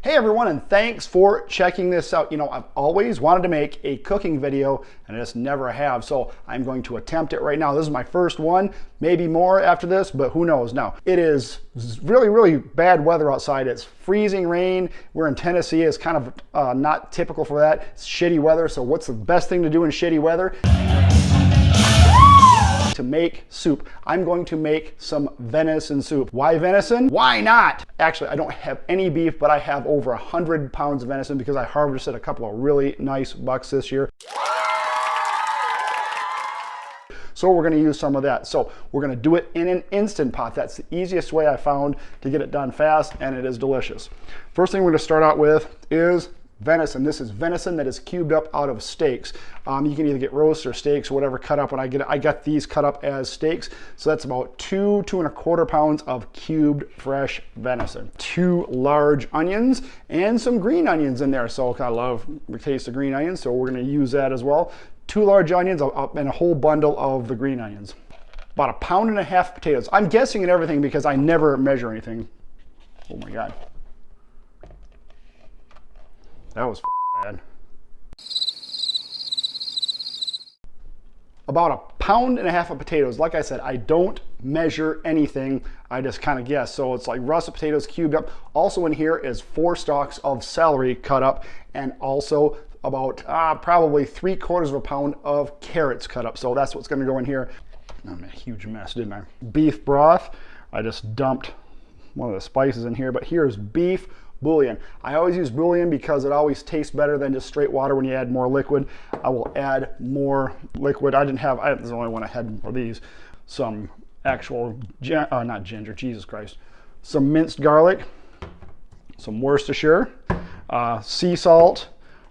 Hey everyone, and thanks for checking this out. You know, I've always wanted to make a cooking video and I just never have, so I'm going to attempt it right now. This is my first one, maybe more after this, but who knows. Now, it is really bad weather outside. It's freezing rain. We're in Tennessee. It's kind of not typical for that. It's shitty weather, so what's the best thing to do in shitty weather? To make soup. I'm going to make some venison soup. Why venison? Why not? Actually, I don't have any beef, but I have over 100 pounds of venison because I harvested a couple of really nice bucks this year. So we're going to use some of that. So we're going to do it in an Instant Pot. That's the easiest way I found to get it done fast, and it is delicious. First thing we're going to start out with is venison. This is venison that is cubed up out of steaks. You can either get roasts or steaks or whatever cut up. When I got these cut up as steaks. So that's about 2.25 pounds of cubed fresh venison. 2 large onions and some green onions in there. So I love the taste of green onions, so we're going to use that as well. 2 large onions and a whole bundle of the green onions. About 1.5 pounds potatoes. I'm guessing at everything because I never measure anything. Oh my God. That was bad. About 1.5 pounds of potatoes. Like I said, I don't measure anything. I just kind of guess. So it's like russet potatoes cubed up. Also in here is 4 stalks of celery cut up, and also about probably 3/4 pound of carrots cut up. So that's what's going to go in here. I'm a huge mess, didn't I? Beef broth. I just dumped one of the spices in here, but here's beef bouillon. I always use bouillon because it always tastes better than just straight water when you add more liquid. I will add more liquid. This is the only one I had for these. Some actual, not ginger, Jesus Christ. Some minced garlic, some Worcestershire, sea salt,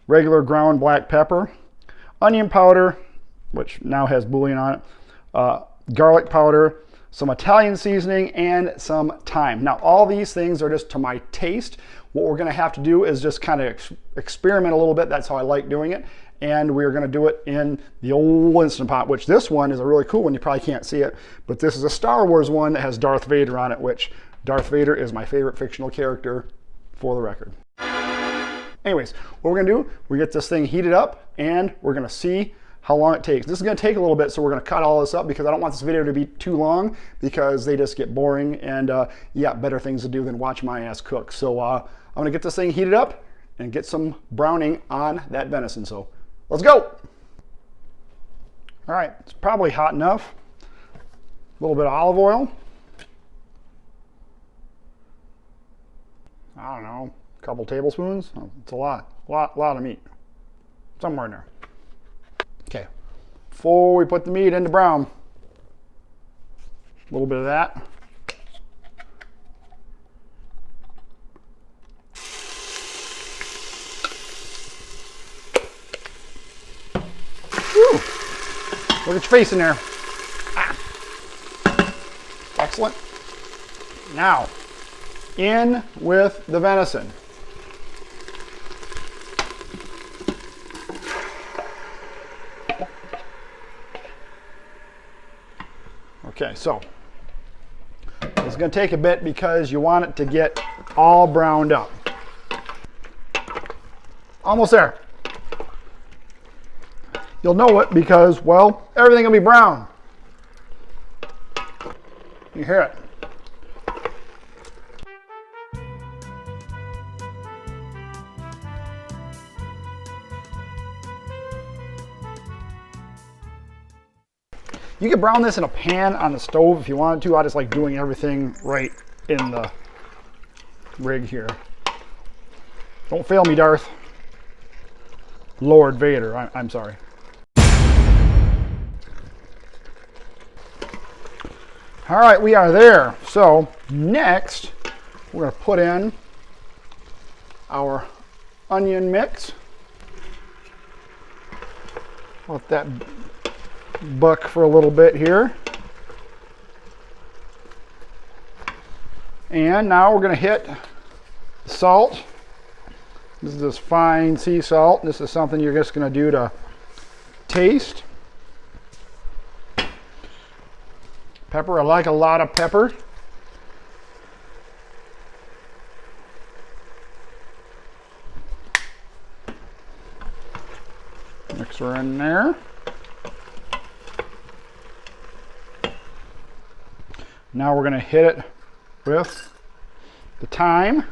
regular ground black pepper, onion powder, which now has bouillon on it, garlic powder, some Italian seasoning, and some thyme. Now, all these things are just to my taste. What we're going to have to do is just kind of experiment a little bit. That's how I like doing it. And we're going to do it in the old Instant Pot, which this one is a really cool one. You probably can't see it, but this is a Star Wars one that has Darth Vader on it, which Darth Vader is my favorite fictional character, for the record. Anyways, what we're going to do, we get this thing heated up, and we're going to see how long it takes. This is going to take a little bit, so we're going to cut all this up because I don't want this video to be too long because they just get boring, and yeah, better things to do than watch my ass cook. So I'm going to get this thing heated up and get some browning on that venison. So let's go. All right, it's probably hot enough. A little bit of olive oil. I don't know, a couple tablespoons. It's a lot of meat. Somewhere in there. Okay, before we put the meat into brown, a little bit of that. Whew. Look at your face in there. Excellent. Now, in with the venison. Okay, so it's going to take a bit because you want it to get all browned up. Almost there. You'll know it because, well, everything will be brown. You hear it. You can brown this in a pan on the stove if you wanted to. I just like doing everything right in the rig here. Don't fail me, Darth. Lord Vader, I'm sorry. All right, we are there. So next, we're going to put in our onion mix. Let that buck for a little bit here. And now we're going to hit salt. This is this fine sea salt. This is something you're just going to do to taste. Pepper, I like a lot of pepper. sticks are in there. Now we're going to hit it with the thyme.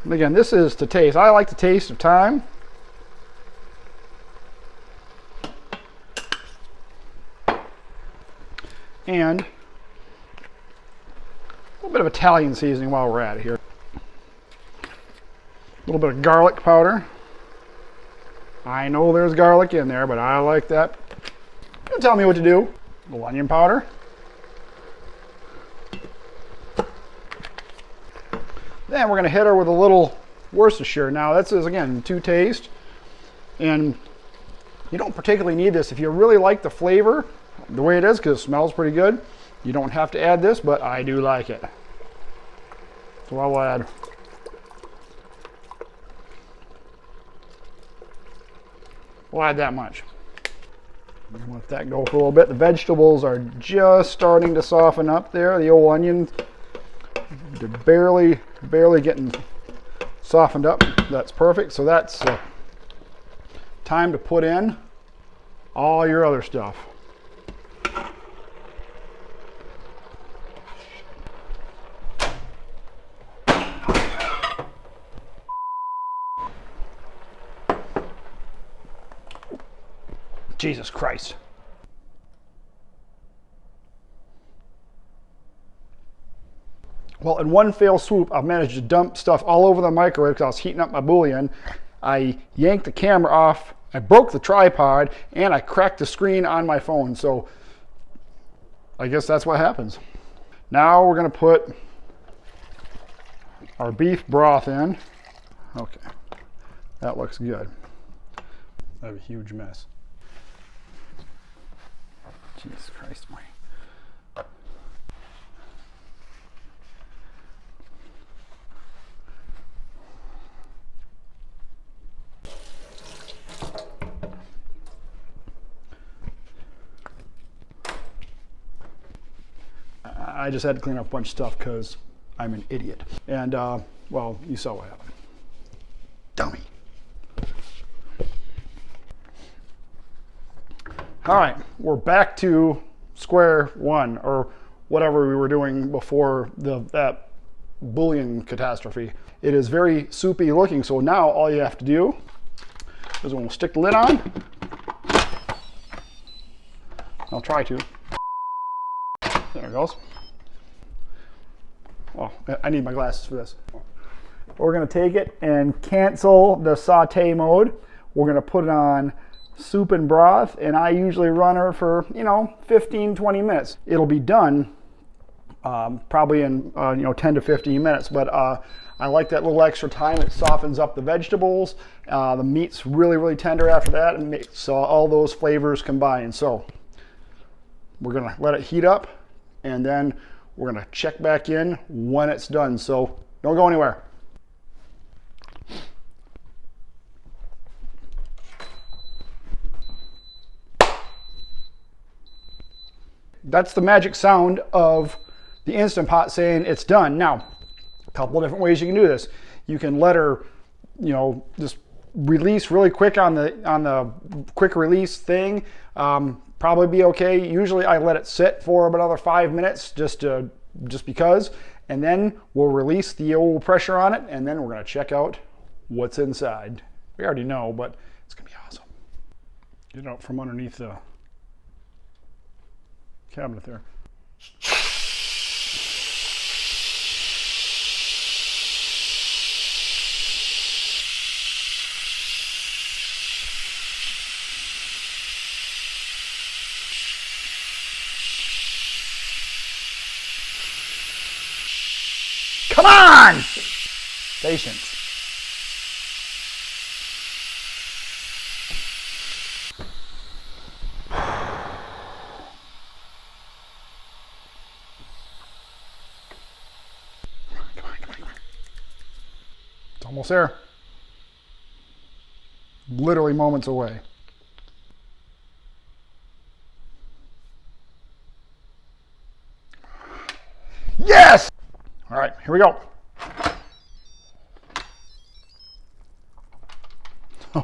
And again, this is to taste. I like the taste of thyme. And a little bit of Italian seasoning while we're at it here. A little bit of garlic powder. I know there's garlic in there, but I like that. Don't tell me what to do. A little onion powder. Then we're going to hit her with a little Worcestershire. Now this is, again, to taste. And you don't particularly need this. If you really like the flavor, the way it is, because it smells pretty good, you don't have to add this, but I do like it. So I'll add that much. Let that go for a little bit. The vegetables are just starting to soften up there. The old onions, they're barely getting softened up. That's perfect. So that's time to put in all your other stuff. Jesus Christ. Well, in one fell swoop, I've managed to dump stuff all over the microwave because I was heating up my bouillon. I yanked the camera off, I broke the tripod, and I cracked the screen on my phone. So I guess that's what happens. Now we're going to put our beef broth in. Okay, that looks good. I have a huge mess. Jesus Christ, my. I just had to clean up a bunch of stuff because I'm an idiot. And, well, you saw what happened. Dummy. All right, we're back to square one, or whatever we were doing before that bouillon catastrophe. It is very soupy looking, so now all you have to do is we'll stick the lid on. I'll try to. There it goes. Oh, I need my glasses for this. We're gonna take it and cancel the saute mode. We're gonna put it on soup and broth, and I usually run her for 15-20 minutes. It'll be done probably in 10 to 15 minutes, but I like that little extra time. It softens up the vegetables. The meat's really tender after that, and makes all those flavors combine. So we're gonna let it heat up, and then we're gonna check back in when it's done. So don't go anywhere. That's the magic sound of the Instant Pot saying it's done. Now, a couple of different ways you can do this. You can let her, just release really quick on the quick release thing. Probably be okay. Usually I let it sit for another 5 minutes just because, and then we'll release the old pressure on it, and then we're gonna check out what's inside. We already know, but it's gonna be awesome. Get it out from underneath the cabinet there. Come on! Patience. It's almost there. Literally moments away. Yes! All right, here we go.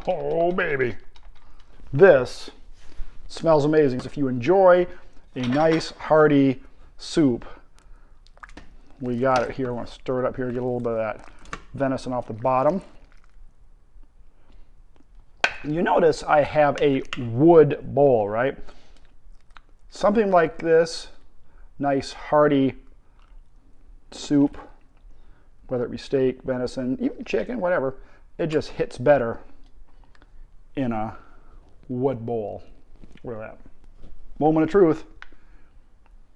Oh, baby. This smells amazing. If you enjoy a nice hearty soup, we got it here. I want to stir it up here, get a little bit of that venison off the bottom. You notice I have a wood bowl, right? Something like this, nice hearty soup, whether it be steak, venison, even chicken, whatever, it just hits better in a wood bowl. Look at that. Moment of truth.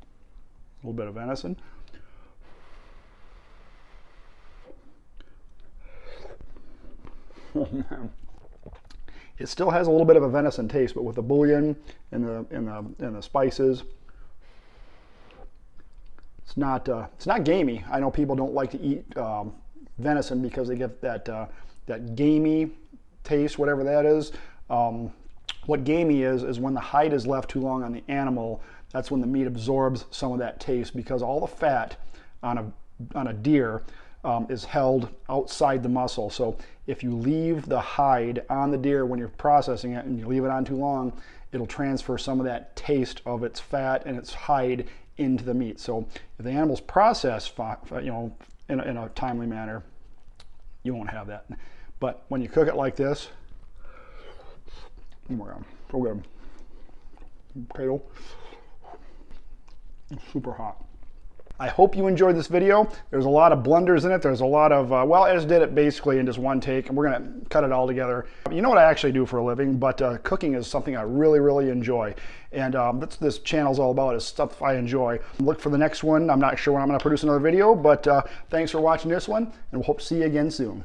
A little bit of venison. Oh man. It still has a little bit of a venison taste, but with the bouillon and the spices, it's not gamey. I know people don't like to eat venison because they get that gamey taste, whatever that is. What gamey is when the hide is left too long on the animal. That's when the meat absorbs some of that taste, because all the fat on a deer is held outside the muscle. So if you leave the hide on the deer when you're processing it and you leave it on too long, it'll transfer some of that taste of its fat and its hide into the meat. So if the animal's processed, in a timely manner, you won't have that. But when you cook it like this, oh my God, so good. Potato, super hot. I hope you enjoyed this video. There's a lot of blunders in it. There's a lot of, well, I just did it basically in just one take, and we're gonna cut it all together. You know what I actually do for a living, but cooking is something I really, really enjoy. And that's what this channel's all about, is stuff I enjoy. Look for the next one. I'm not sure when I'm gonna produce another video, but thanks for watching this one, and we'll hope to see you again soon.